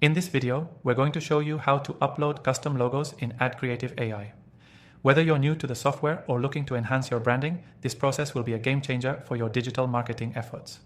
In this video, we're going to show you how to upload custom logos in AdCreative AI. Whether you're new to the software or looking to enhance your branding, this process will be a game changer for your digital marketing efforts.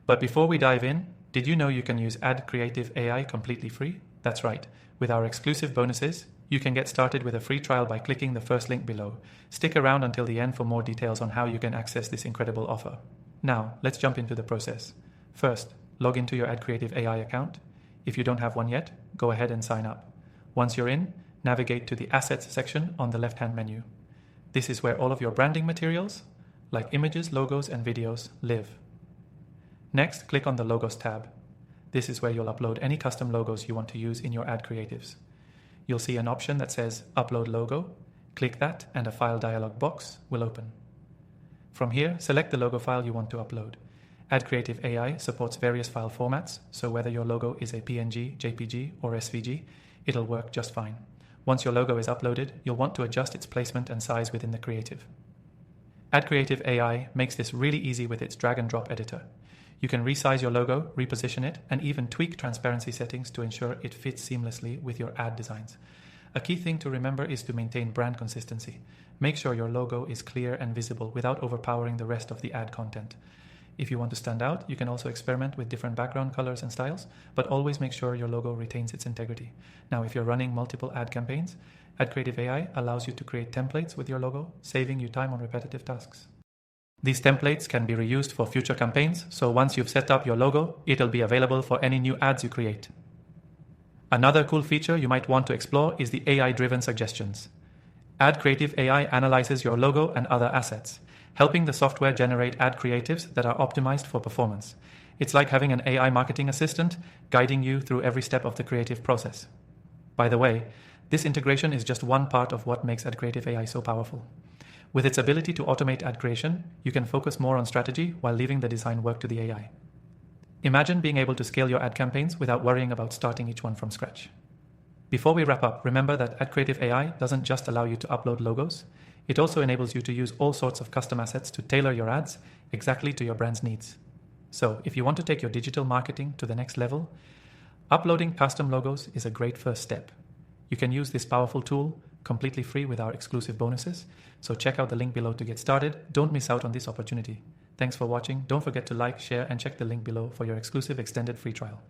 But before we dive in, did you know you can use AdCreative AI completely free? That's right. With our exclusive bonuses, you can get started with a free trial by clicking the first link below. Stick around until the end for more details on how you can access this incredible offer. Now, let's jump into the process. First, log into your AdCreative AI account. If you don't have one yet, go ahead and sign up. Once you're in, navigate to the Assets section on the left-hand menu. This is where all of your branding materials, like images, logos, and videos, live. Next, click on the Logos tab. This is where you'll upload any custom logos you want to use in your ad creatives. You'll see an option that says Upload Logo. Click that and a file dialog box will open. From here, select the logo file you want to upload. AdCreative AI supports various file formats, so whether your logo is a PNG, JPG, or SVG, it'll work just fine. Once your logo is uploaded, you'll want to adjust its placement and size within the creative. AdCreative AI makes this really easy with its drag and drop editor. You can resize your logo, reposition it, and even tweak transparency settings to ensure it fits seamlessly with your ad designs. A key thing to remember is to maintain brand consistency. Make sure your logo is clear and visible without overpowering the rest of the ad content. If you want to stand out, you can also experiment with different background colors and styles, but always make sure your logo retains its integrity. Now, if you're running multiple ad campaigns, AdCreative AI allows you to create templates with your logo, saving you time on repetitive tasks. These templates can be reused for future campaigns, so once you've set up your logo, it'll be available for any new ads you create. Another cool feature you might want to explore is the AI-driven suggestions. AdCreative AI analyzes your logo and other assets, helping the software generate ad creatives that are optimized for performance. It's like having an AI marketing assistant guiding you through every step of the creative process. By the way, this integration is just one part of what makes AdCreative AI so powerful. With its ability to automate ad creation, you can focus more on strategy while leaving the design work to the AI. Imagine being able to scale your ad campaigns without worrying about starting each one from scratch. Before we wrap up, remember that AdCreative AI doesn't just allow you to upload logos, it also enables you to use all sorts of custom assets to tailor your ads exactly to your brand's needs. So, if you want to take your digital marketing to the next level, uploading custom logos is a great first step. You can use this powerful tool completely free with our exclusive bonuses, so check out the link below to get started. Don't miss out on this opportunity. Thanks for watching. Don't forget to like, share, and check the link below for your exclusive extended free trial.